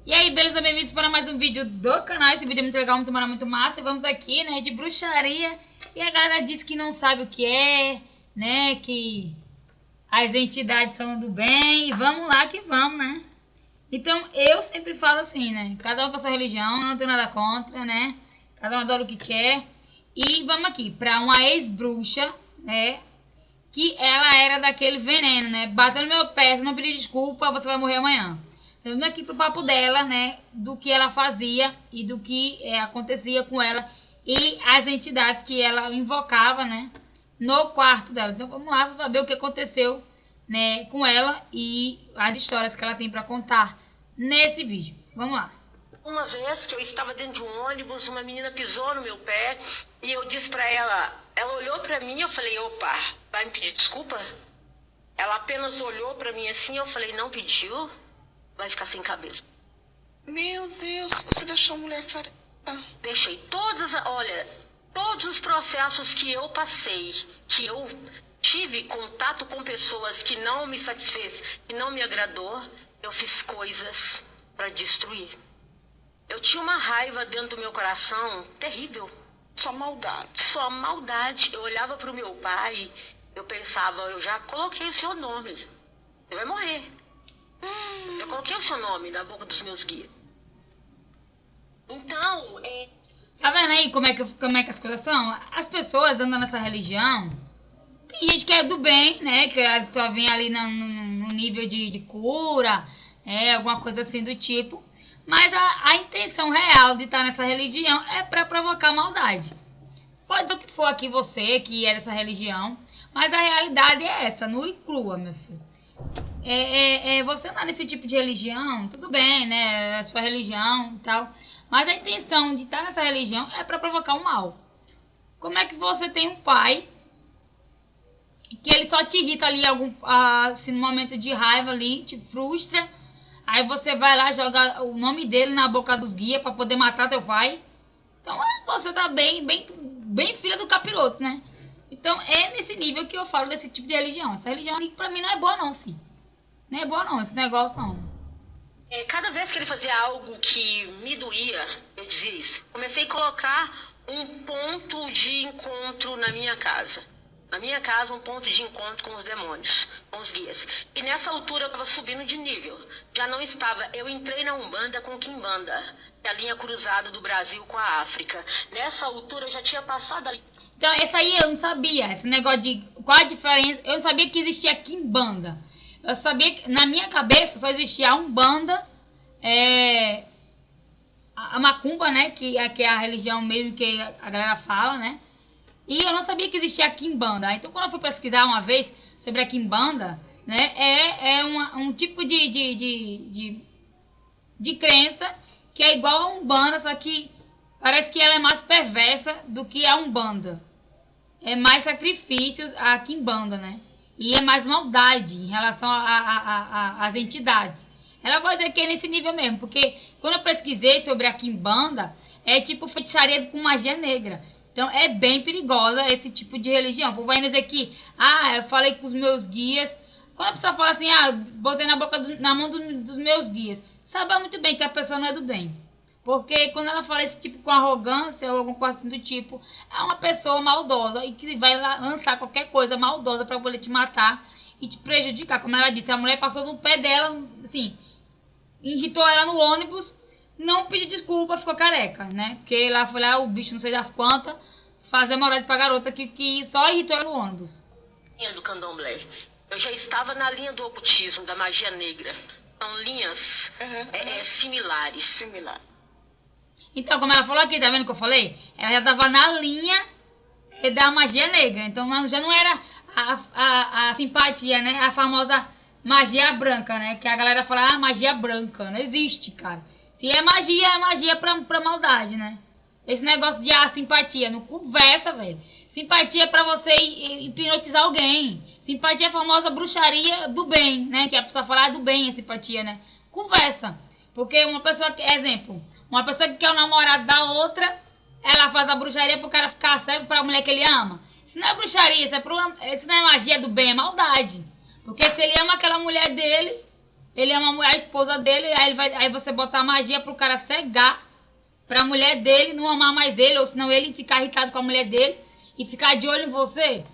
E aí, beleza? Bem-vindos para mais um vídeo do canal. Esse vídeo é muito legal, muito maravilhoso, muito massa. E vamos aqui, né, de bruxaria. E a galera disse que não sabe o que é, né, que as entidades são do bem. E vamos lá que vamos, né. Então, eu sempre falo assim, né, cada um com a sua religião, não tenho nada contra, né. Cada um adora o que quer. E vamos aqui, para uma ex-bruxa, né, que ela era daquele veneno, né, bateu no meu pé, se não pedir desculpa, você vai morrer amanhã. Estamos aqui pro papo dela, né, do que ela fazia e do que acontecia com ela e as entidades que ela invocava, né, no quarto dela. Então vamos lá para ver o que aconteceu, né, com ela e as histórias que ela tem para contar nesse vídeo. Vamos lá. Uma vez que eu estava dentro de um ônibus, uma menina pisou no meu pé e eu disse para ela olhou para mim e eu falei, opa, vai me pedir desculpa? Ela apenas olhou para mim assim, eu falei, não pediu? Vai ficar sem cabelo. Meu Deus, você deixou a mulher careca. Deixei todos os processos que eu passei, que eu tive contato com pessoas que não me satisfez, que não me agradou, eu fiz coisas para destruir. Eu tinha uma raiva dentro do meu coração terrível. Só maldade. Só maldade. Eu olhava para o meu pai, eu pensava, eu já coloquei o seu nome. Ele vai morrer. Eu coloquei o seu nome na boca dos meus guias. Então, Tá vendo aí como é que as coisas são? As pessoas andam nessa religião. Tem gente que é do bem, né? Que só vem ali no nível de cura, alguma coisa assim do tipo. Mas a intenção real de estar nessa religião é para provocar maldade. Pode ser o que for aqui você, que é dessa religião. Mas a realidade é essa, nua e crua, meu filho. Você andar nesse tipo de religião, tudo bem, né? É a sua religião e tal. Mas a intenção de estar nessa religião é para provocar o mal. Como é que você tem um pai que ele só te irrita ali assim, no momento de raiva ali, te frustra. Aí você vai lá jogar o nome dele na boca dos guias para poder matar teu pai. Então você tá bem filha do capiroto, né? Então é nesse nível que eu falo desse tipo de religião. Essa religião ali pra mim não é boa não, filho. Não é boa não, esse negócio não. cada vez que ele fazia algo que me doía, eu dizia isso. Comecei a colocar um ponto de encontro na minha casa. Na minha casa, um ponto de encontro com os demônios, com os guias. E nessa altura eu estava subindo de nível. Já não estava. Eu entrei na Umbanda com Quimbanda, que é a linha cruzada do Brasil com a África. Nessa altura eu já tinha passado ali. Então, esse aí eu não sabia. Esse negócio de qual a diferença. Eu não sabia que existia Quimbanda. Eu sabia que na minha cabeça só existia a Umbanda, a Macumba, né? Que é a religião mesmo que a galera fala, né? E eu não sabia que existia a Quimbanda. Então, quando eu fui pesquisar uma vez sobre a Quimbanda, né? Um tipo de crença que é igual a Umbanda, só que parece que ela é mais perversa do que a Umbanda. É mais sacrifícios a Quimbanda, né? E é mais maldade em relação às entidades. Ela pode dizer que é nesse nível mesmo, porque quando eu pesquisei sobre a Quimbanda, é tipo feitiçaria com magia negra. Então é bem perigosa esse tipo de religião. O povo vai dizer que, eu falei com os meus guias. Quando a pessoa fala assim, botei na mão dos meus guias, sabe muito bem que a pessoa não é do bem. Porque quando ela fala esse tipo com arrogância ou alguma coisa assim do tipo, é uma pessoa maldosa e que vai lançar qualquer coisa maldosa para poder te matar e te prejudicar. Como ela disse, a mulher passou no pé dela, assim, irritou ela no ônibus, não pediu desculpa, ficou careca, né? Porque lá foi lá o bicho não sei das quantas, fazer maldade pra garota que só irritou ela no ônibus. Linha do candomblé. Eu já estava na linha do ocultismo, da magia negra. São linhas similares. Similar. Então, como ela falou aqui, tá vendo que eu falei? Ela já tava na linha da magia negra. Então, já não era a simpatia, né? A famosa magia branca, né? Que a galera fala, magia branca. Não existe, cara. Se é magia pra maldade, né? Esse negócio de simpatia, não conversa, velho. Simpatia é pra você hipnotizar alguém. Simpatia é a famosa bruxaria do bem, né? Que a pessoa fala do bem, a simpatia, né? Conversa. Porque uma pessoa, exemplo, uma pessoa que quer o namorado da outra, ela faz a bruxaria pro cara ficar cego pra mulher que ele ama. Isso não é bruxaria, isso não é magia do bem, é maldade. Porque se ele ama aquela mulher dele, ele é a esposa dele, aí você botar magia pro cara cegar, pra mulher dele não amar mais ele, ou senão ele ficar irritado com a mulher dele e ficar de olho em você.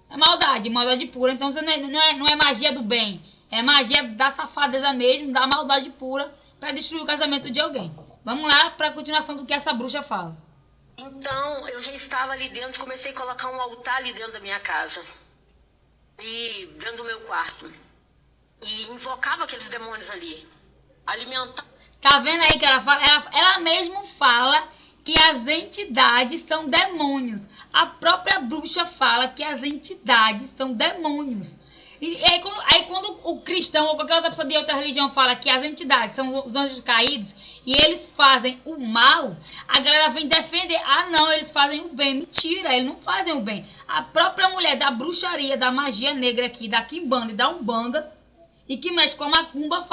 É maldade pura. Então você não é magia do bem, é magia da safadeza mesmo, da maldade pura, pra destruir o casamento de alguém. Vamos lá pra continuação do que essa bruxa fala. Então, eu já estava ali dentro, comecei a colocar um altar ali dentro da minha casa. E dentro do meu quarto. E invocava aqueles demônios ali. Alimentava. Tá vendo aí que ela fala? Ela mesmo fala que as entidades são demônios. A própria bruxa fala que as entidades são demônios. E aí quando o cristão ou qualquer outra pessoa de outra religião fala que as entidades são os anjos caídos e eles fazem o mal, a galera vem defender. Ah, não, eles fazem o bem. Mentira, eles não fazem o bem. A própria mulher da bruxaria, da magia negra aqui, da quimbanda e da umbanda, e que mexe com a macumba,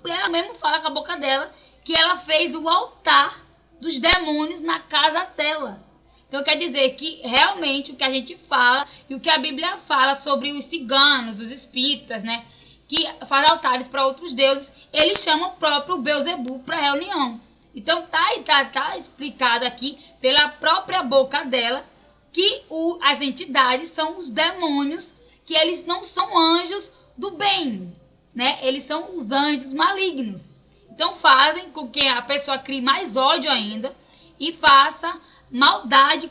ela mesmo fala com a boca dela que ela fez o altar dos demônios na casa dela. Então quer dizer que realmente o que a gente fala e o que a Bíblia fala sobre os ciganos, os espíritas, né, que fazem altares para outros deuses, eles chamam o próprio Beuzebu para reunião. Então tá explicado aqui pela própria boca dela que as entidades são os demônios, que eles não são anjos do bem, né? Eles são os anjos malignos. Então fazem com que a pessoa crie mais ódio ainda e faça maldade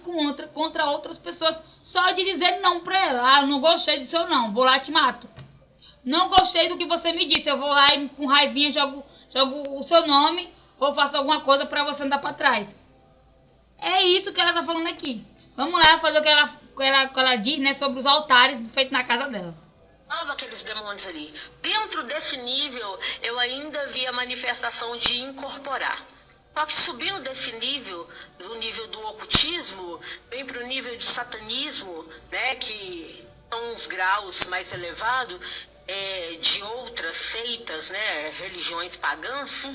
contra outras pessoas, só de dizer não pra ela. Ah, não gostei do seu não, vou lá e te mato. Não gostei do que você me disse, eu vou lá e com raivinha jogo o seu nome ou faço alguma coisa pra você andar pra trás. É isso que ela tá falando aqui. Vamos lá fazer o que ela diz, né, sobre os altares feitos na casa dela. Aqueles demônios ali. Dentro desse nível, eu ainda vi a manifestação de incorporar. Só que subindo desse nível, do nível do ocultismo, vem para o nível de satanismo, né, que são uns graus mais elevados de outras seitas, né, religiões pagãs,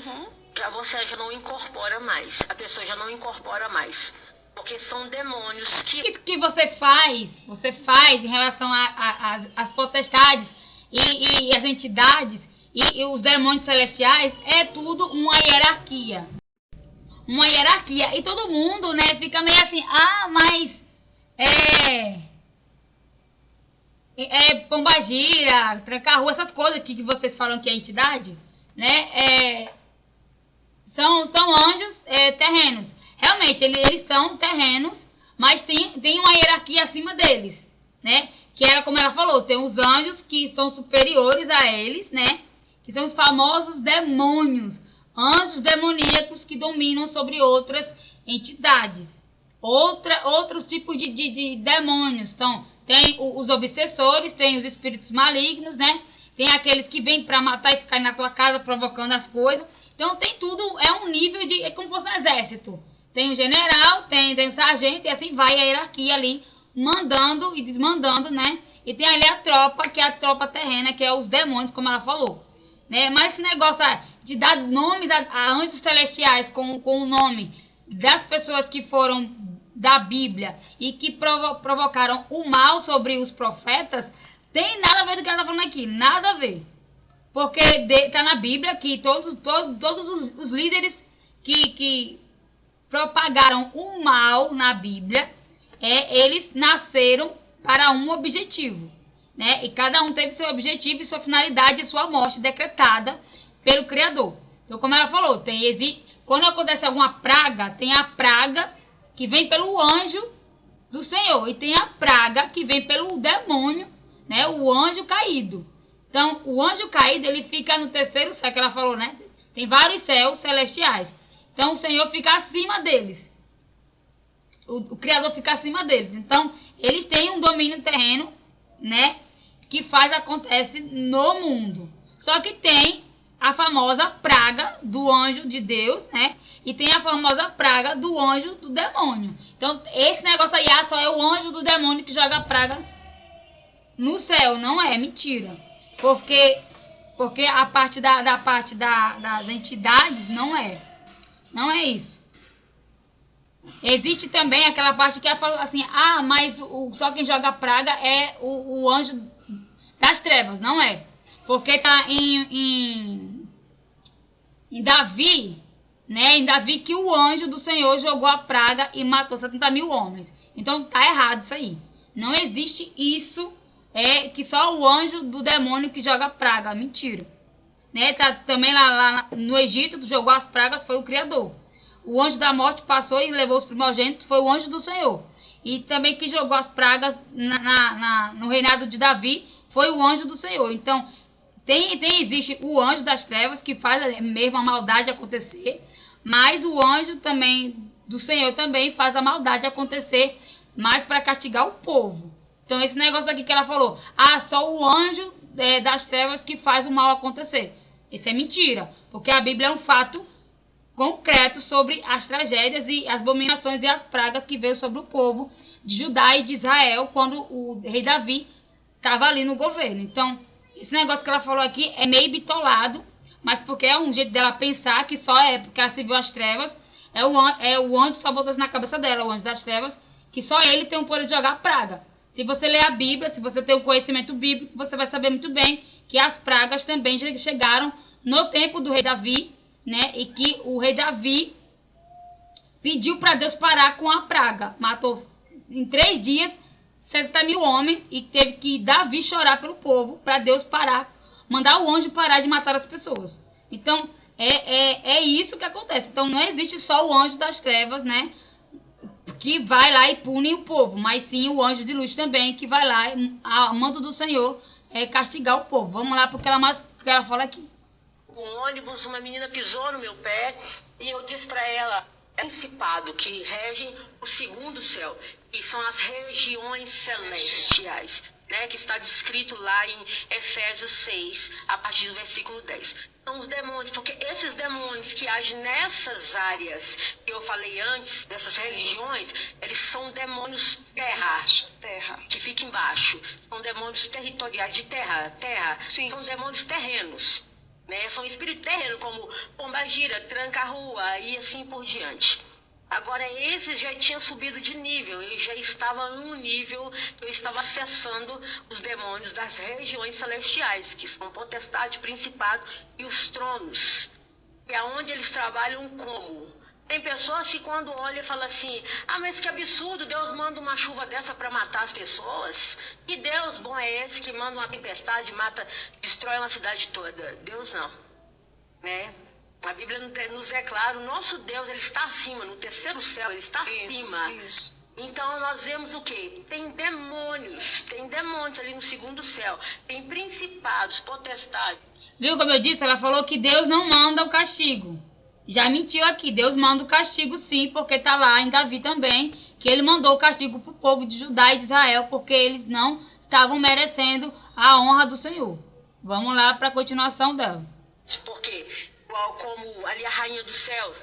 já você já não incorpora mais, a pessoa já não incorpora mais, porque são demônios que... Isso que você faz em relação às potestades e as entidades e os demônios celestiais, é tudo uma hierarquia. Uma hierarquia. E todo mundo, né, fica meio assim, mas pombagira, tranca-rua, essas coisas aqui que vocês falam que é entidade, né, são anjos terrenos. Realmente, eles são terrenos, mas tem uma hierarquia acima deles, né, que é como ela falou, tem os anjos que são superiores a eles, né, que são os famosos demônios, anjos demoníacos que dominam sobre outras entidades, outros tipos de demônios. Então, tem os obsessores, tem os espíritos malignos, né? Tem aqueles que vêm para matar e ficar na tua casa provocando as coisas. Então, tem tudo, é um nível é como se fosse um exército. Tem o general, tem o sargento, e assim vai a hierarquia ali, mandando e desmandando, né? E tem ali a tropa, que é a tropa terrena, que é os demônios, como ela falou, né? Mas esse negócio de dar nomes a anjos celestiais com o nome das pessoas que foram da Bíblia e que provocaram o mal sobre os profetas, tem nada a ver do que ela está falando aqui, nada a ver. Porque está na Bíblia que todos os líderes que propagaram o mal na Bíblia, eles nasceram para um objetivo, né? E cada um teve seu objetivo e sua finalidade e sua morte decretada pelo Criador. Então, como ela falou, quando acontece alguma praga, tem a praga que vem pelo anjo do Senhor e tem a praga que vem pelo demônio, né, o anjo caído. Então, o anjo caído, ele fica no terceiro céu, que ela falou, né? Tem vários céus celestiais. Então, o Senhor fica acima deles. O Criador fica acima deles. Então, eles têm um domínio terreno, né, que acontece no mundo. Só que tem a famosa praga do anjo de Deus, né? E tem a famosa praga do anjo do demônio. Então, esse negócio aí só é o anjo do demônio que joga a praga no céu. Não é mentira. Porque a parte das entidades não é. Não é isso. Existe também aquela parte que ela falou assim, mas só quem joga a praga é o anjo das trevas. Não é. Porque está em em Davi, né? Em Davi que o anjo do Senhor jogou a praga e matou 70.000 homens. Então tá errado isso aí. Não existe isso, que só o anjo do demônio que joga praga. Mentira. Né? Tá, também lá no Egito, jogou as pragas, foi o Criador. O anjo da morte passou e levou os primogênitos, foi o anjo do Senhor. E também que jogou as pragas no reinado de Davi, foi o anjo do Senhor. Então, existe o anjo das trevas, que faz mesmo a maldade acontecer, mas o anjo também do Senhor também faz a maldade acontecer, mas para castigar o povo. Então, esse negócio aqui que ela falou, só o anjo das trevas que faz o mal acontecer. Isso é mentira, porque a Bíblia é um fato concreto sobre as tragédias e as abominações e as pragas que veio sobre o povo de Judá e de Israel quando o rei Davi estava ali no governo. Então, esse negócio que ela falou aqui é meio bitolado, mas porque é um jeito dela pensar que só porque ela se viu as trevas, o anjo só botou isso na cabeça dela, o anjo das trevas, que só ele tem o poder de jogar praga. Se você ler a Bíblia, se você tem um conhecimento bíblico, você vai saber muito bem que as pragas também chegaram no tempo do rei Davi, né? E que o rei Davi pediu para Deus parar com a praga. Matou em 3 dias 70.000 homens e teve que Davi chorar pelo povo para Deus parar, mandar o anjo parar de matar as pessoas. Então, é isso que acontece. Então, não existe só o anjo das trevas, né? Que vai lá e pune o povo, mas sim o anjo de luz também, que vai lá, a mando do Senhor, castigar o povo. Vamos lá porque ela fala aqui. Um ônibus, uma menina pisou no meu pé e eu disse para ela, principado que regem o segundo céu, que são as regiões celestiais, né, que está descrito lá em Efésios 6, a partir do versículo 10. São os demônios, porque esses demônios que agem nessas áreas que eu falei antes, dessas religiões, eles são demônios terra, que fica embaixo. São demônios territoriais de terra. Sim. São demônios terrenos. Né? São espíritos terrenos, como pombagira, tranca-rua e assim por diante. Agora, esses já tinham subido de nível, eu já estava num nível que eu estava acessando os demônios das regiões celestiais, que são potestade, principado e os tronos, que é onde eles trabalham como. Tem pessoas que quando olham e falam assim, mas que absurdo, Deus manda uma chuva dessa para matar as pessoas. Que Deus bom é esse que manda uma tempestade, destrói uma cidade toda? Deus não, né? A Bíblia nos é claro, o nosso Deus, ele está acima, no terceiro céu, ele está acima. Isso. Então nós vemos o quê? Tem demônios ali no segundo céu, tem principados, potestades. Viu como eu disse? Ela falou que Deus não manda o castigo. Já mentiu aqui, Deus manda o castigo sim, porque está lá em Davi também, que ele mandou o castigo para o povo de Judá e de Israel, porque eles não estavam merecendo a honra do Senhor. Vamos lá para a continuação dela. Por quê? Como ali a rainha do céu,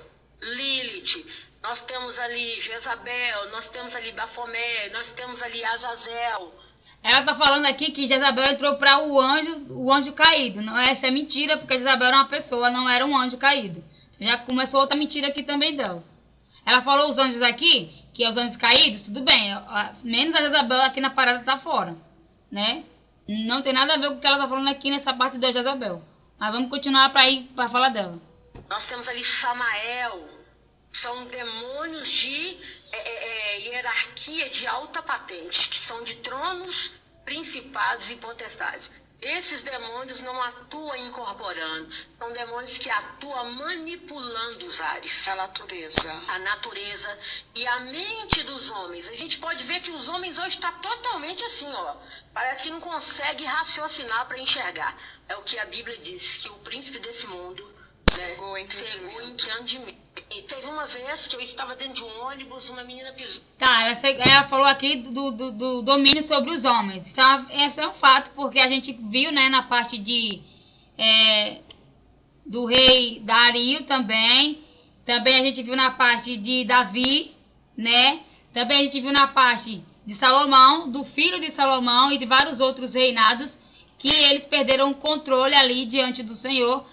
Lilith, nós temos ali Jezabel, nós temos ali Bafomé, nós temos ali Azazel. Ela está falando aqui que Jezabel entrou para o anjo caído. Não, essa é mentira, porque Jezabel era uma pessoa, não era um anjo caído. Já começou outra mentira aqui também dela. Ela falou os anjos aqui, que é os anjos caídos, tudo bem, menos a Jezabel aqui na parada está fora, né? Não tem nada a ver com o que ela está falando aqui nessa parte da Jezabel. Mas vamos continuar para falar dela. Nós temos ali Samael, são demônios de hierarquia de alta patente, que são de tronos, principados e potestades. Esses demônios não atuam incorporando, são demônios que atuam manipulando os ares. A natureza e a mente dos homens. A gente pode ver que os homens hoje estão totalmente assim, ó. Parece que não consegue raciocinar para enxergar. É o que a Bíblia diz, que o príncipe desse mundo cegou em entendimento. E teve uma vez que eu estava dentro de um ônibus, uma menina pisou. Tá, ela falou aqui do domínio sobre os homens. Isso é um fato, porque a gente viu, né, na parte do rei Dario também. Também a gente viu na parte de Davi, né? Também a gente viu na parte de Salomão, do filho de Salomão e de vários outros reinados, que eles perderam o controle ali diante do Senhor,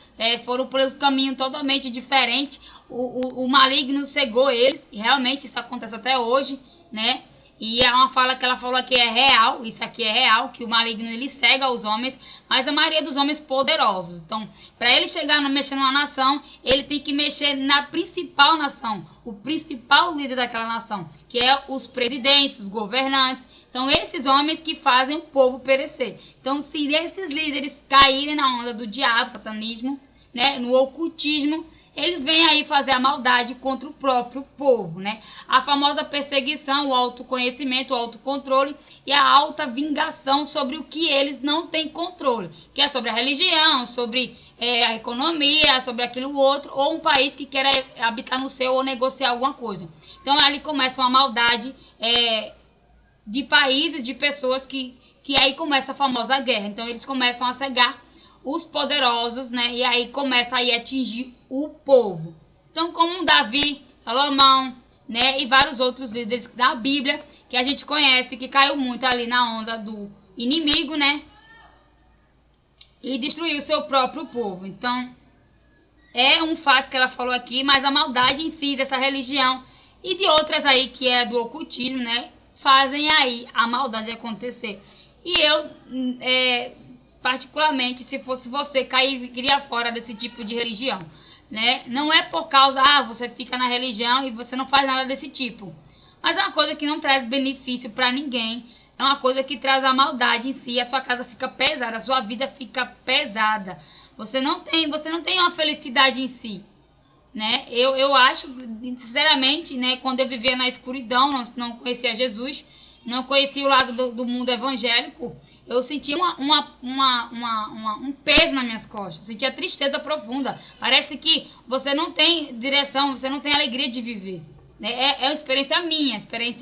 foram por um caminho totalmente diferente. O maligno cegou eles, e realmente isso acontece até hoje, né? E é uma fala que ela falou que é real, isso aqui é real, que o maligno ele cega os homens, mas a maioria dos homens poderosos. Então, para ele chegar a mexer numa nação, ele tem que mexer na principal nação, o principal líder daquela nação, que é os presidentes, os governantes. São esses homens que fazem o povo perecer. Então, se esses líderes caírem na onda do diabo, satanismo, né, no ocultismo, eles vêm aí fazer a maldade contra o próprio povo, né? A famosa perseguição, o autoconhecimento, o autocontrole e a alta vingação sobre o que eles não têm controle, que é sobre a religião, sobre a economia, sobre aquilo outro, ou um país que quer habitar no seu ou negociar alguma coisa. Então, ali começa uma maldade de países, de pessoas que aí começa a famosa guerra. Então, eles começam a cegar os poderosos, né? E aí começa a atingir o povo. Então, como Davi, Salomão, né? E vários outros líderes da Bíblia que a gente conhece, que caiu muito ali na onda do inimigo, né? E destruiu o seu próprio povo. Então, é um fato que ela falou aqui, mas a maldade em si dessa religião e de outras aí que é do ocultismo, né? Fazem aí a maldade acontecer. E eu, particularmente, se fosse você, cairia fora desse tipo de religião, né? Não é por causa, você fica na religião e você não faz nada desse tipo. Mas é uma coisa que não traz benefício para ninguém. É uma coisa que traz a maldade em si. A sua casa fica pesada, a sua vida fica pesada. Você não tem uma felicidade em si, né? Eu acho, sinceramente, né? Quando eu vivia na escuridão, não conhecia Jesus, não conhecia o lado do mundo evangélico, eu sentia um peso nas minhas costas, eu sentia tristeza profunda. Parece que você não tem direção, você não tem alegria de viver, né? É uma experiência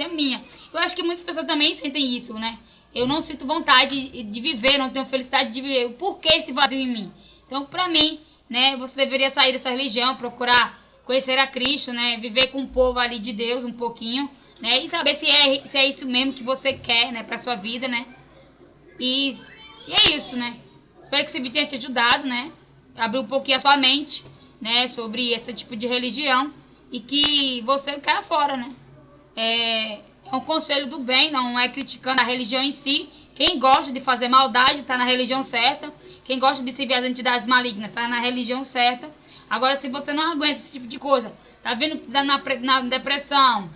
minha. Eu acho que muitas pessoas também sentem isso, né? Eu não sinto vontade de viver, não tenho felicidade de viver. Por que esse vazio em mim? Então, para mim, né, você deveria sair dessa religião, procurar conhecer a Cristo, né? Viver com o povo ali de Deus um pouquinho, né? E saber se é isso mesmo que você quer, né, para sua vida, né? E é isso, né? Espero que esse vídeo tenha te ajudado, né? Abrir um pouquinho a sua mente, né? Sobre esse tipo de religião. E que você caia fora, né? É um conselho do bem, não é criticando a religião em si. Quem gosta de fazer maldade está na religião certa. Quem gosta de servir as entidades malignas está na religião certa. Agora, se você não aguenta esse tipo de coisa, tá vendo na depressão,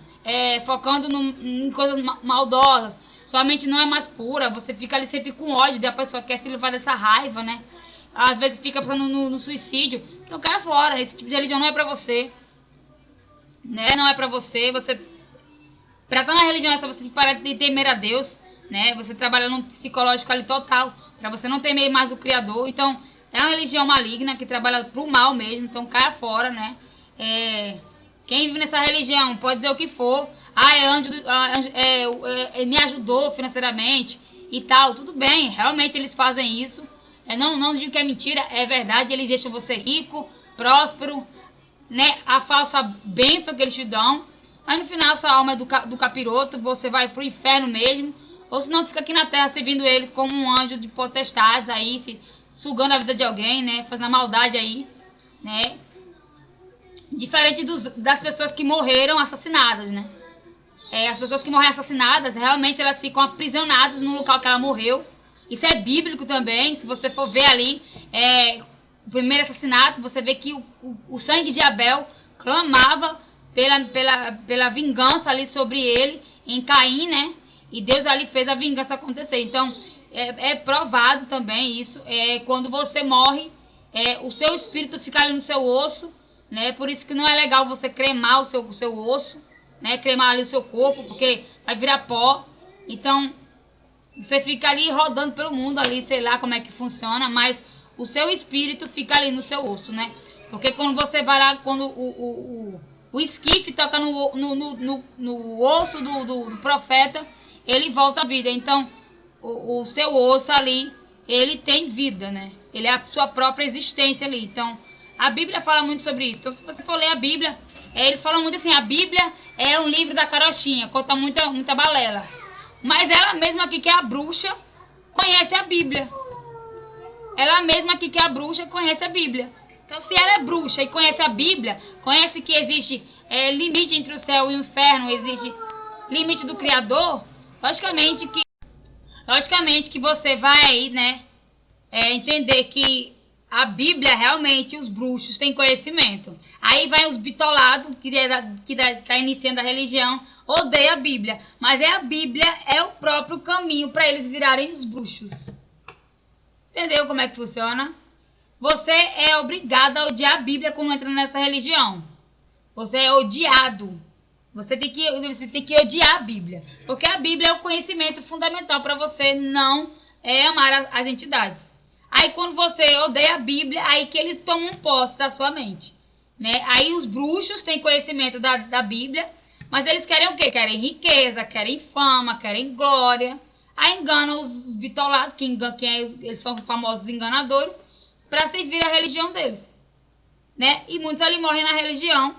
focando em coisas maldosas, sua mente não é mais pura, você fica ali sempre com ódio, a pessoa quer se livrar dessa raiva, né? Às vezes fica pensando no suicídio. Então caia fora, esse tipo de religião não é pra você, né? Não é pra você, pra estar na religião você tem que parar de temer a Deus, né? Você trabalha num psicológico ali total, pra você não temer mais o Criador. Então é uma religião maligna que trabalha pro mal mesmo, então caia fora, né? Quem vive nessa religião pode dizer o que for. Me ajudou financeiramente e tal. Tudo bem, realmente eles fazem isso. Não digo que é mentira, é verdade. Eles deixam você rico, próspero, né? A falsa bênção que eles te dão. Mas no final, sua alma é do capiroto. Você vai pro inferno mesmo. Ou se não, fica aqui na terra servindo eles como um anjo de potestades aí, sugando a vida de alguém, né? Fazendo a maldade aí, né? Diferente das pessoas que morreram assassinadas, né? As pessoas que morrem assassinadas, realmente elas ficam aprisionadas no local que ela morreu. Isso é bíblico também. Se você for ver ali o primeiro assassinato, você vê que o sangue de Abel clamava pela vingança ali sobre ele, em Caim, né? E Deus ali fez a vingança acontecer. Então, é provado também isso. Quando você morre, o seu espírito fica ali no seu osso, né? Por isso que não é legal você cremar o seu osso, né? Cremar ali o seu corpo, porque vai virar pó. Então, você fica ali rodando pelo mundo ali, sei lá como é que funciona, mas o seu espírito fica ali no seu osso, né? Porque quando você vai lá, quando o esquife toca no osso do profeta, ele volta à vida. Então, o seu osso ali, ele tem vida, né? Ele é a sua própria existência ali. Então, a Bíblia fala muito sobre isso. Então, se você for ler a Bíblia, eles falam muito assim, a Bíblia é um livro da carochinha, conta muita balela. Mas ela mesma aqui, que é a bruxa, conhece a Bíblia. Ela mesma aqui, que é a bruxa, conhece a Bíblia. Então, se ela é bruxa e conhece a Bíblia, conhece que existe limite entre o céu e o inferno, existe limite do Criador, logicamente que você vai, né, entender que a Bíblia, realmente, os bruxos têm conhecimento. Aí vai os bitolados, que está iniciando a religião, odeia a Bíblia. Mas a Bíblia é o próprio caminho para eles virarem os bruxos. Entendeu como é que funciona? Você é obrigado a odiar a Bíblia quando entra nessa religião. Você é odiado. Você tem que odiar a Bíblia. Porque a Bíblia é o conhecimento fundamental para você não amar as entidades. Aí quando você odeia a Bíblia, aí que eles tomam posse da sua mente, né? Aí os bruxos têm conhecimento da Bíblia, mas eles querem o quê? Querem riqueza, querem fama, querem glória. Aí enganam os bitolados, eles são famosos enganadores, para servir a religião deles, né? E muitos ali morrem na religião,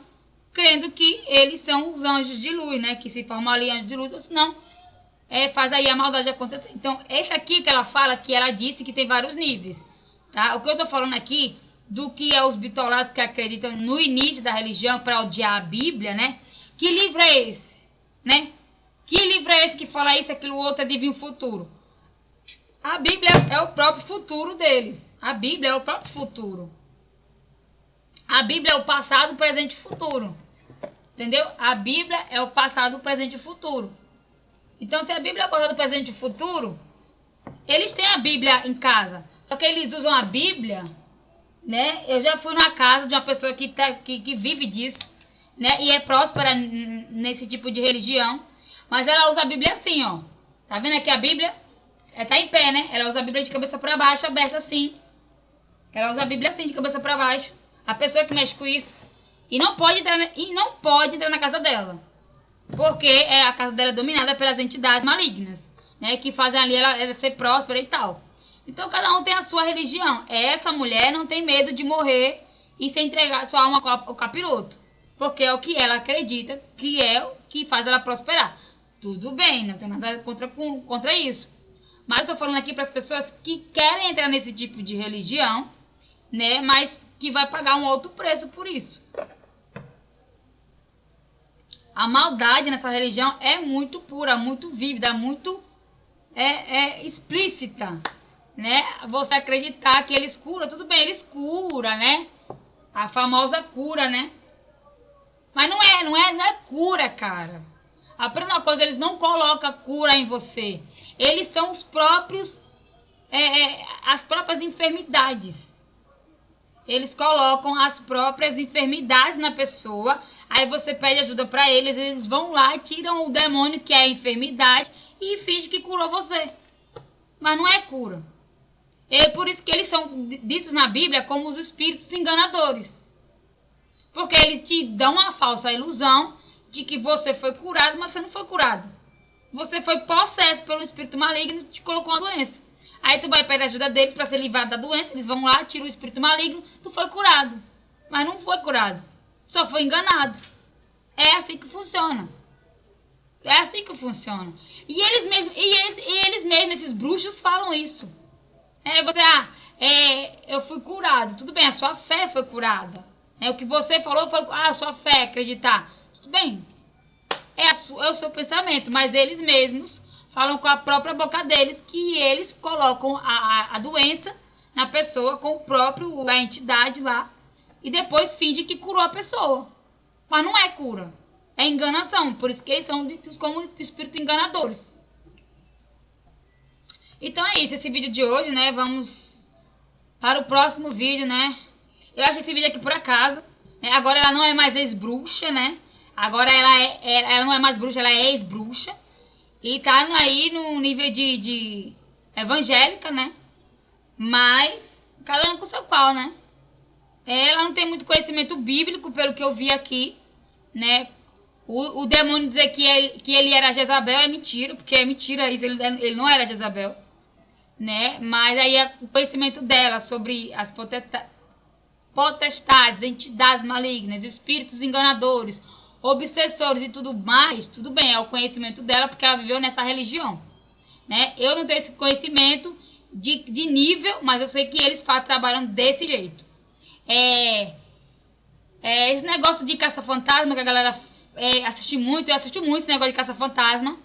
crendo que eles são os anjos de luz, né? Que se formam ali anjos de luz, ou senão faz aí a maldade acontecer. Então, esse aqui que ela fala, que ela disse que tem vários níveis, tá? O que eu tô falando aqui, do que é os bitolados que acreditam no início da religião para odiar a Bíblia, né? Que livro é esse, né? Que livro é esse que fala isso, aquilo, outro, adivinha o futuro? A Bíblia é o próprio futuro deles. A Bíblia é o próprio futuro. A Bíblia é o passado, presente e futuro. Entendeu? A Bíblia é o passado, presente e futuro. Então, se a Bíblia é o passado, presente e futuro, eles têm a Bíblia em casa. Só que eles usam a Bíblia, né? Eu já fui numa casa de uma pessoa que vive disso, né? E é próspera nesse tipo de religião. Mas ela usa a Bíblia assim, ó. Tá vendo aqui a Bíblia? Tá em pé, né? Ela usa a Bíblia de cabeça para baixo, aberta assim. Ela usa a Bíblia assim, de cabeça para baixo. A pessoa que mexe com isso. E não pode entrar na casa dela. Porque a casa dela é dominada pelas entidades malignas, né? Que fazem ali ela ser próspera e tal. Então cada um tem a sua religião. Essa mulher não tem medo de morrer e se entregar sua alma ao capiroto. Porque é o que ela acredita que é o que faz ela prosperar. Tudo bem, não tem nada contra isso. Mas eu tô falando aqui para as pessoas que querem entrar nesse tipo de religião, né? Mas que vai pagar um alto preço por isso. A maldade nessa religião é muito pura, muito vívida, muito explícita, né? Você acreditar que eles curam, tudo bem, eles curam, né? A famosa cura, né? Mas não é cura, cara. Aprenda uma coisa, eles não colocam cura em você. Eles são os próprios, as próprias enfermidades. Eles colocam as próprias enfermidades na pessoa. Aí você pede ajuda para eles, eles vão lá, tiram o demônio que é a enfermidade e fingem que curou você. Mas não é cura. É por isso que eles são ditos na Bíblia como os espíritos enganadores. Porque eles te dão uma falsa ilusão de que você foi curado, mas você não foi curado. Você foi possesso pelo espírito maligno e te colocou uma doença. Aí tu vai pedir ajuda deles para ser livrado da doença, eles vão lá, tiram o espírito maligno, tu foi curado. Mas não foi curado. Só foi enganado. É assim que funciona. É assim que funciona. E eles mesmos, esses bruxos, falam isso. Eu fui curado. Tudo bem, a sua fé foi curada. O que você falou foi a sua fé, acreditar. Tudo bem. É o seu pensamento. Mas eles mesmos falam com a própria boca deles que eles colocam a doença na pessoa com a entidade lá. E depois finge que curou a pessoa. Mas não é cura. É enganação. Por isso que eles são ditos como espíritos enganadores. Então é isso. Esse vídeo de hoje, né? Vamos para o próximo vídeo, né? Eu acho esse vídeo aqui por acaso. Né? Agora ela não é mais ex-bruxa, né? Agora ela não é mais bruxa, ela é ex-bruxa. E tá aí no nível de evangélica, né? Mas cada um com seu qual, né? Ela não tem muito conhecimento bíblico, pelo que eu vi aqui, né? O demônio dizer que ele era Jezabel é mentira, porque é mentira isso, ele não era Jezabel, né? Mas aí o conhecimento dela sobre as potestades, entidades malignas, espíritos enganadores, obsessores e tudo mais, tudo bem, é o conhecimento dela, porque ela viveu nessa religião, né? Eu não tenho esse conhecimento de nível, mas eu sei que eles trabalham desse jeito. Esse negócio de caça-fantasma que a galera assisti muito, eu assisto muito esse negócio de caça-fantasma,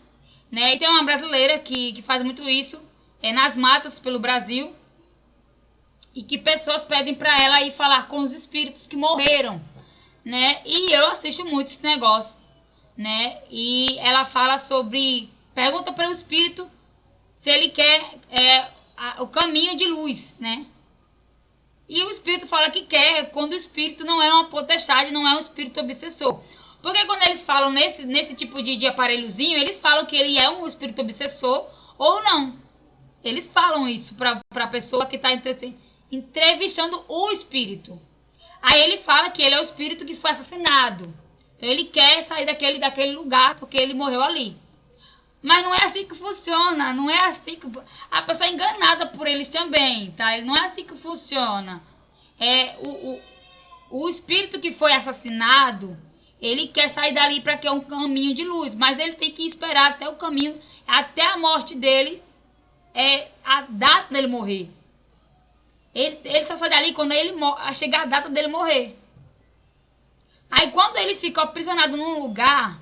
né? E tem uma brasileira que faz muito isso, nas matas pelo Brasil, e que pessoas pedem para ela ir falar com os espíritos que morreram, né? E eu assisto muito esse negócio, né? E ela fala sobre, pergunta para o espírito se ele quer o caminho de luz, né? E o espírito fala que quer, quando o espírito não é uma potestade, não é um espírito obsessor. Porque quando eles falam nesse tipo de aparelhozinho, eles falam que ele é um espírito obsessor ou não. Eles falam isso para a pessoa que está entrevistando o espírito. Aí ele fala que ele é o espírito que foi assassinado. Então ele quer sair daquele lugar porque ele morreu ali. Mas não é assim que funciona. Não é assim que... A pessoa é enganada por eles também, tá? Não é assim que funciona. O espírito que foi assassinado, ele quer sair dali para que é um caminho de luz. Mas ele tem que esperar até o caminho, até a morte dele, a data dele morrer. Ele só sai dali quando chegar a data dele morrer. Aí quando ele fica aprisionado num lugar,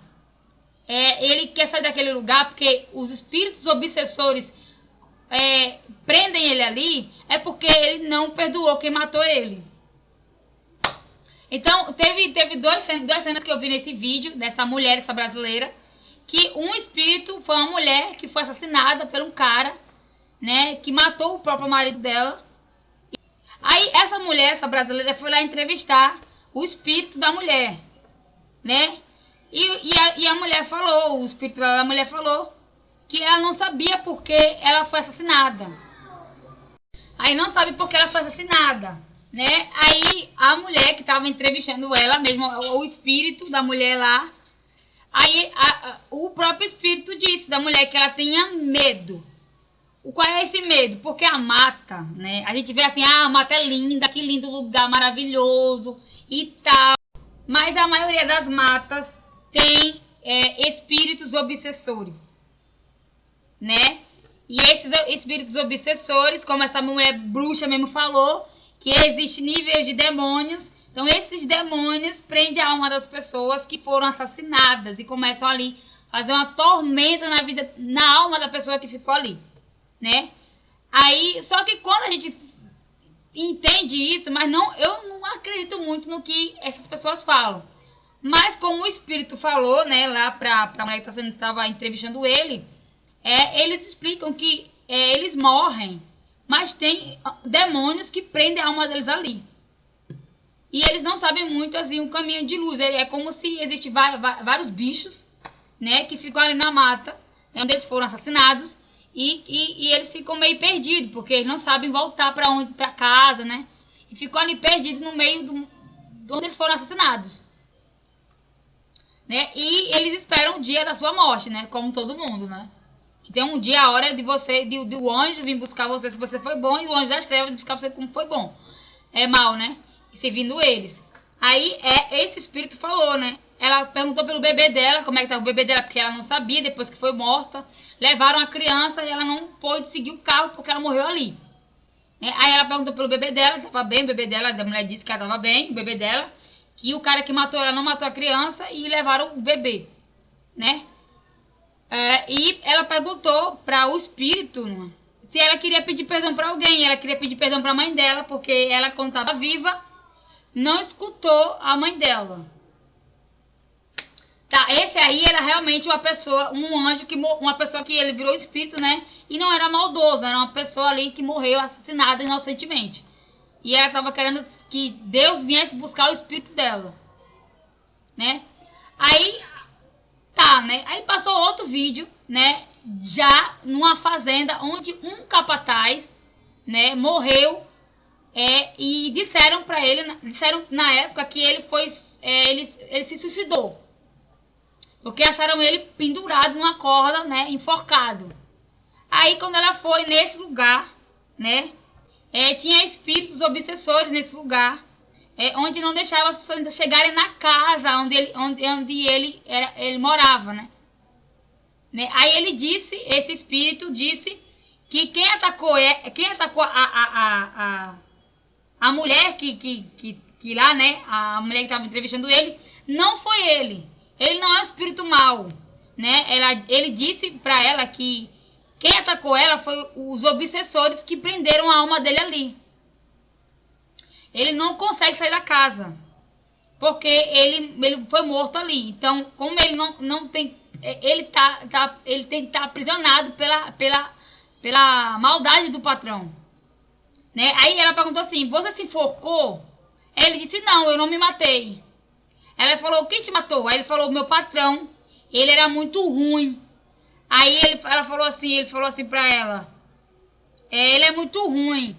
ele quer sair daquele lugar porque os espíritos obsessores prendem ele ali, porque ele não perdoou quem matou ele. Então teve duas cenas que eu vi nesse vídeo, dessa mulher, essa brasileira, que um espírito foi uma mulher que foi assassinada por um cara, né, que matou o próprio marido dela. Aí essa mulher, essa brasileira, foi lá entrevistar o espírito da mulher, né? E a mulher falou, o espírito da mulher falou que ela não sabia porque ela foi assassinada. Aí não sabe porque ela foi assassinada, né? Aí a mulher que estava entrevistando ela mesmo, o espírito da mulher lá, aí o próprio espírito disse da mulher que ela tinha medo. Qual é esse medo? Porque a mata, né? A gente vê assim, a mata é linda, que lindo lugar, maravilhoso e tal. Mas a maioria das matas tem espíritos obsessores, né? E esses espíritos obsessores, como essa mulher bruxa mesmo falou, que existe níveis de demônios. Então esses demônios prendem a alma das pessoas que foram assassinadas e começam ali a fazer uma tormenta na alma da pessoa que ficou ali, né? Aí, só que quando a gente entende isso, mas eu não acredito muito no que essas pessoas falam. Mas como o espírito falou, né, lá pra mulher que estava entrevistando ele, eles explicam que eles morrem, mas tem demônios que prendem a alma deles ali. E eles não sabem muito assim um caminho de luz. É como se existem vários bichos, né, que ficam ali na mata, onde eles foram assassinados. E eles ficam meio perdidos, porque eles não sabem voltar para casa, né? E ficam ali perdidos no meio de onde eles foram assassinados, né? E eles esperam o dia da sua morte, né? Como todo mundo, né? Que tem um dia, a hora de do anjo vir buscar você se você foi bom, e o anjo das trevas vir buscar você como foi bom. É mal, né? E servindo eles. Aí esse espírito falou, né? Ela perguntou pelo bebê dela, como é que estava o bebê dela, porque ela não sabia, depois que foi morta. Levaram a criança e ela não pôde seguir o carro porque ela morreu ali. Aí ela perguntou pelo bebê dela, se estava bem, o bebê dela, a mulher disse que ela estava bem, o bebê dela, que o cara que matou ela não matou a criança e levaram o bebê, né? E ela perguntou para o espírito se ela queria pedir perdão para alguém. Ela queria pedir perdão para a mãe dela, porque ela, quando estava viva, não escutou a mãe dela. Tá, esse aí era realmente uma pessoa, um anjo, uma pessoa que ele virou espírito, né? E não era maldoso, era uma pessoa ali que morreu assassinada inocentemente. E ela estava querendo que Deus viesse buscar o espírito dela, né? Aí, tá, né? Aí passou outro vídeo, né? Já numa fazenda onde um capataz, né, morreu. E disseram para ele, na época que ele foi, ele se suicidou. Porque acharam ele pendurado numa corda, né, enforcado. Aí quando ela foi nesse lugar, né, tinha espíritos obsessores nesse lugar, onde não deixava as pessoas chegarem na casa onde ele morava, né. Aí ele disse, esse espírito disse que quem atacou a mulher que lá, né, a mulher que estava entrevistando ele, não foi ele. ele não é um espírito mau, né? Ele disse para ela que quem atacou ela foi os obsessores que prenderam a alma dele ali. Ele não consegue sair da casa, porque ele foi morto ali. Então, como ele não tem, ele tem que estar aprisionado pela maldade do patrão, né? Aí ela perguntou assim: você se enforcou? Ele disse: não, eu não me matei. Ela falou: quem te matou? Aí ele falou: meu patrão, ele era muito ruim. Aí ele falou assim pra ela: ele é muito ruim.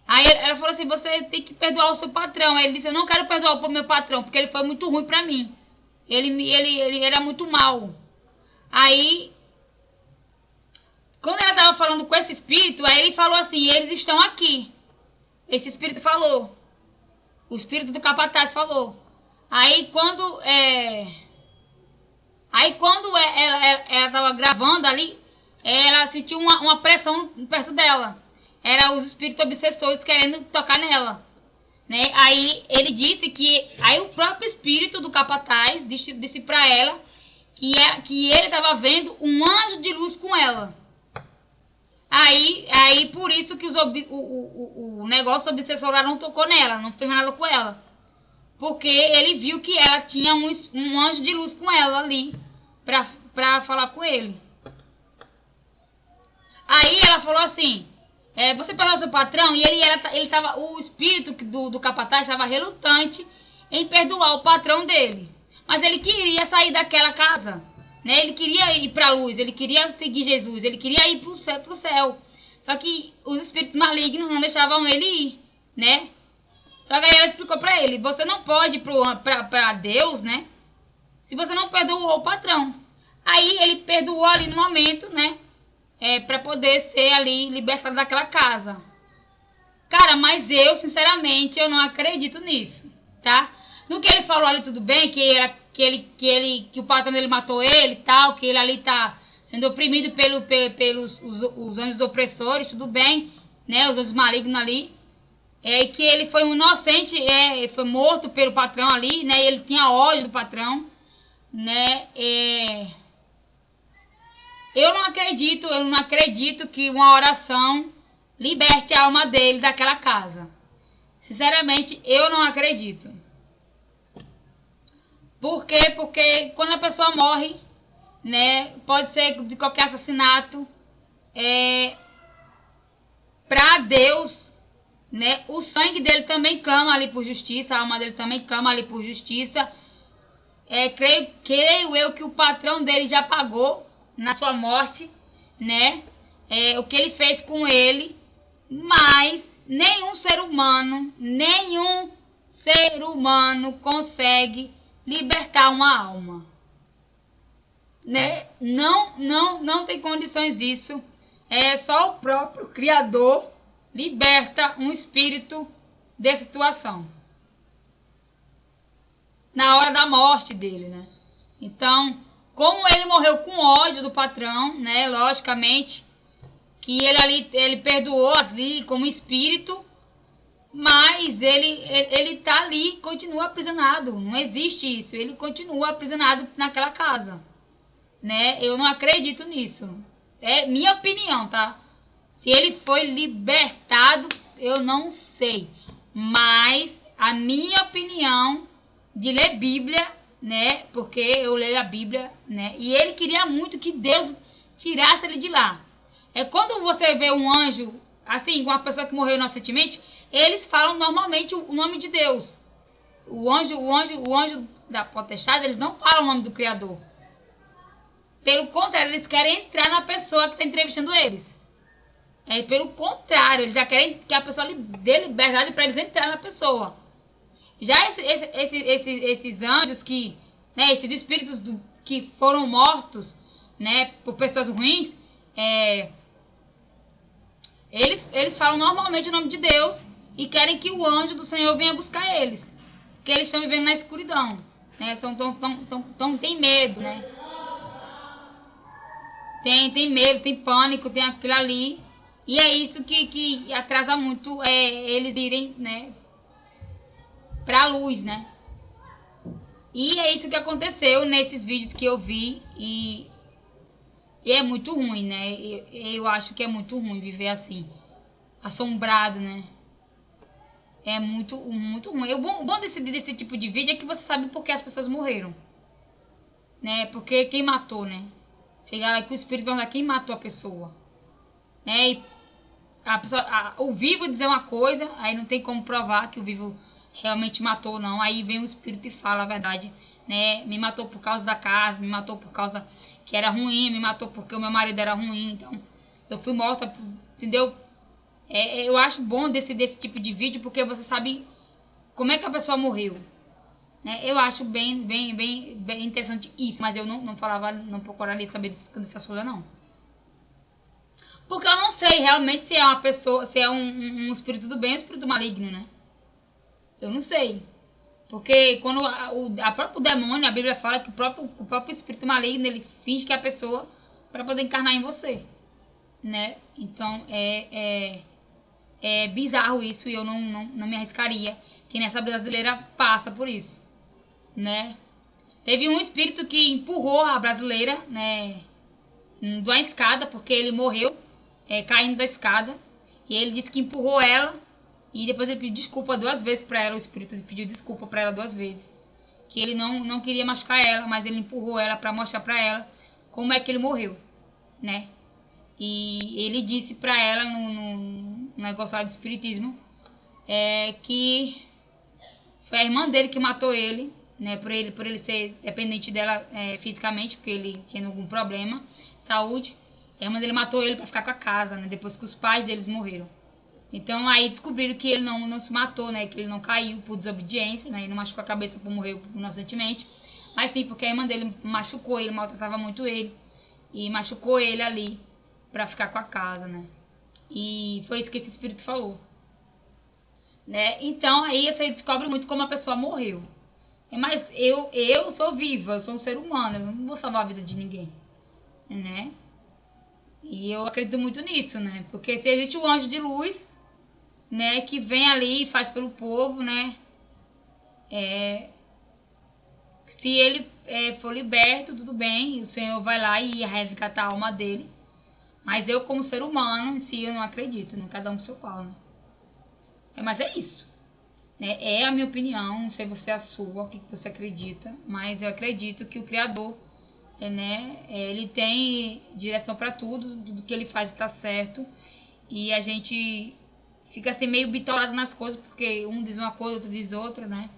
Aí ela falou assim: você tem que perdoar o seu patrão. Aí ele disse: eu não quero perdoar o meu patrão, porque ele foi muito ruim pra mim. Ele era muito mal. Aí, quando ela estava falando com esse espírito, aí ele falou assim: eles estão aqui. Esse espírito falou. O espírito do capataz falou. Aí quando ela estava gravando ali, ela sentiu uma pressão perto dela. Era os espíritos obsessores querendo tocar nela, né? Aí ele disse que... Aí o próprio espírito do capataz disse para ela que ele estava vendo um anjo de luz com ela. Aí por isso que o negócio obsessor lá não tocou nela, não fez nada com ela. Porque ele viu que ela tinha um anjo de luz com ela ali, pra falar com ele. Aí ela falou assim: você perdoou seu patrão? E o espírito do capataz estava relutante em perdoar o patrão dele. Mas ele queria sair daquela casa, né? Ele queria ir para a luz, ele queria seguir Jesus, ele queria ir para o céu. Só que os espíritos malignos não deixavam ele ir, né? Só que aí ela explicou para ele: você não pode ir para Deus, né? Se você não perdoou o patrão. Aí ele perdoou ali no momento, né? Para poder ser ali libertado daquela casa. Cara, mas eu, sinceramente, eu não acredito nisso, tá? No que ele falou ali, tudo bem, que o patrão dele matou ele e tal, que ele ali tá sendo oprimido pelos os anjos opressores, tudo bem, né? Os anjos malignos ali. Que ele foi um inocente, foi morto pelo patrão ali, né? Ele tinha ódio do patrão, né? Eu não acredito que uma oração liberte a alma dele daquela casa. Sinceramente, eu não acredito. Por quê? Porque quando a pessoa morre, né? Pode ser de qualquer assassinato, para Deus, né? O sangue dele também clama ali por justiça, a alma dele também clama ali por justiça. Creio eu que o patrão dele já pagou na sua morte, né? O que ele fez com ele, mas nenhum ser humano consegue libertar uma alma, né? Não tem condições isso. Só o próprio Criador liberta um espírito dessa situação na hora da morte dele, né? Então, como ele morreu com ódio do patrão, né? Logicamente que ele perdoou ali como espírito, mas ele tá ali, continua aprisionado. Não existe isso. Ele continua aprisionado naquela casa, né? Eu não acredito nisso. É minha opinião, tá? Se ele foi libertado, eu não sei. Mas a minha opinião de ler Bíblia, né? Porque eu leio a Bíblia, né? E ele queria muito que Deus tirasse ele de lá. Quando você vê um anjo, assim, uma pessoa que morreu inocentemente, eles falam normalmente o nome de Deus. O anjo da potestade, eles não falam o nome do Criador. Pelo contrário, eles querem entrar na pessoa que está entrevistando eles. Pelo contrário, eles já querem que a pessoa dê liberdade para eles entrar na pessoa. Já esses anjos que, né, esses espíritos que foram mortos, né, por pessoas ruins, eles falam normalmente o nome de Deus e querem que o anjo do Senhor venha buscar eles, porque eles estão vivendo na escuridão, né? Tem medo, né? Tem medo, tem pânico, tem aquilo ali, e é isso que atrasa muito eles irem, né, para a luz, né? E é isso que aconteceu nesses vídeos que eu vi e é muito ruim, né? Eu acho que é muito ruim viver assim, assombrado, né? É muito ruim. O bom desse tipo de vídeo é que você sabe por que as pessoas morreram, né? Porque quem matou, né? Chegar lá que o espírito vai lá, quem matou a pessoa, né? E a pessoa, o vivo dizer uma coisa, aí não tem como provar que o vivo realmente matou, não. Aí vem o espírito e fala a verdade, né? Me matou por causa da casa, me matou por causa que era ruim, me matou porque o meu marido era ruim, então eu fui morta, entendeu? Eu acho bom desse tipo de vídeo porque você sabe como é que a pessoa morreu, né? Eu acho bem interessante isso, mas eu não falava, não procuraria saber dessas coisas, não. Porque eu não sei realmente se é uma pessoa, se é um espírito do bem ou um espírito maligno, né? Eu não sei. Porque quando a próprio demônio, a Bíblia fala que o próprio espírito maligno, ele finge que é a pessoa para poder encarnar em você, né? Então, é bizarro isso e eu não me arriscaria que nessa brasileira passa por isso, né? Teve um espírito que empurrou a brasileira, né, de uma escada, porque ele morreu caindo da escada, e ele disse que empurrou ela, e depois ele pediu desculpa 2 vezes para ela, o espírito pediu desculpa para ela 2 vezes, que ele não queria machucar ela, mas ele empurrou ela para mostrar para ela como é que ele morreu, né? E ele disse para ela no negócio lá do espiritismo que foi a irmã dele que matou ele, né? Por ele ser dependente dela fisicamente, porque ele tinha algum problema, saúde. A irmã dele matou ele para ficar com a casa, né? Depois que os pais deles morreram. Então aí descobriram que ele não se matou, né? Que ele não caiu por desobediência, né? Ele não machucou a cabeça por morrer inocentemente, mas sim porque a irmã dele machucou ele, maltratava muito ele e machucou ele ali para ficar com a casa, né? E foi isso que esse espírito falou, né? Então aí você descobre muito como a pessoa morreu. Mas eu sou viva, eu sou um ser humano, eu não vou salvar a vida de ninguém, né? E eu acredito muito nisso, né? Porque se existe o anjo de luz, né, que vem ali e faz pelo povo, né? Se ele for liberto, tudo bem, o Senhor vai lá e resgatar a alma dele. Mas eu, como ser humano, em si, eu não acredito, né? Cada um do seu qual, né? Mas é isso, né? É a minha opinião, não sei você a sua, o que você acredita, mas eu acredito que o Criador, né, ele tem direção para tudo que ele faz está certo, e a gente fica assim meio bitolado nas coisas, porque um diz uma coisa, outro diz outra, né?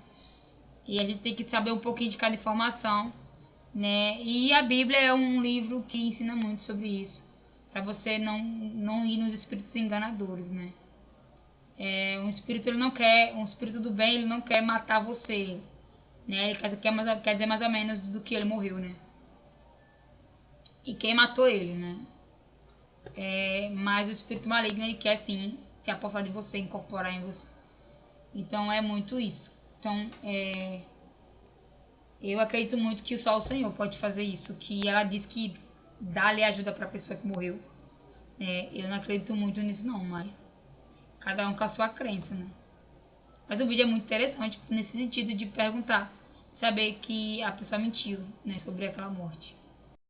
E a gente tem que saber um pouquinho de cada informação, né? E a Bíblia é um livro que ensina muito sobre isso, para você não ir nos espíritos enganadores, né? Um espírito um espírito do bem, ele não quer matar você, né? Ele quer dizer mais ou menos do que ele morreu, né? E quem matou ele, né? Mas o espírito maligno, ele quer sim se apossar de você, incorporar em você. Então é muito isso. Então eu acredito muito que só o Senhor pode fazer isso, que ela diz que dá-lhe ajuda para a pessoa que morreu. Eu não acredito muito nisso não, mas cada um com a sua crença, né? Mas o vídeo é muito interessante nesse sentido de perguntar, saber que a pessoa mentiu, né, sobre aquela morte.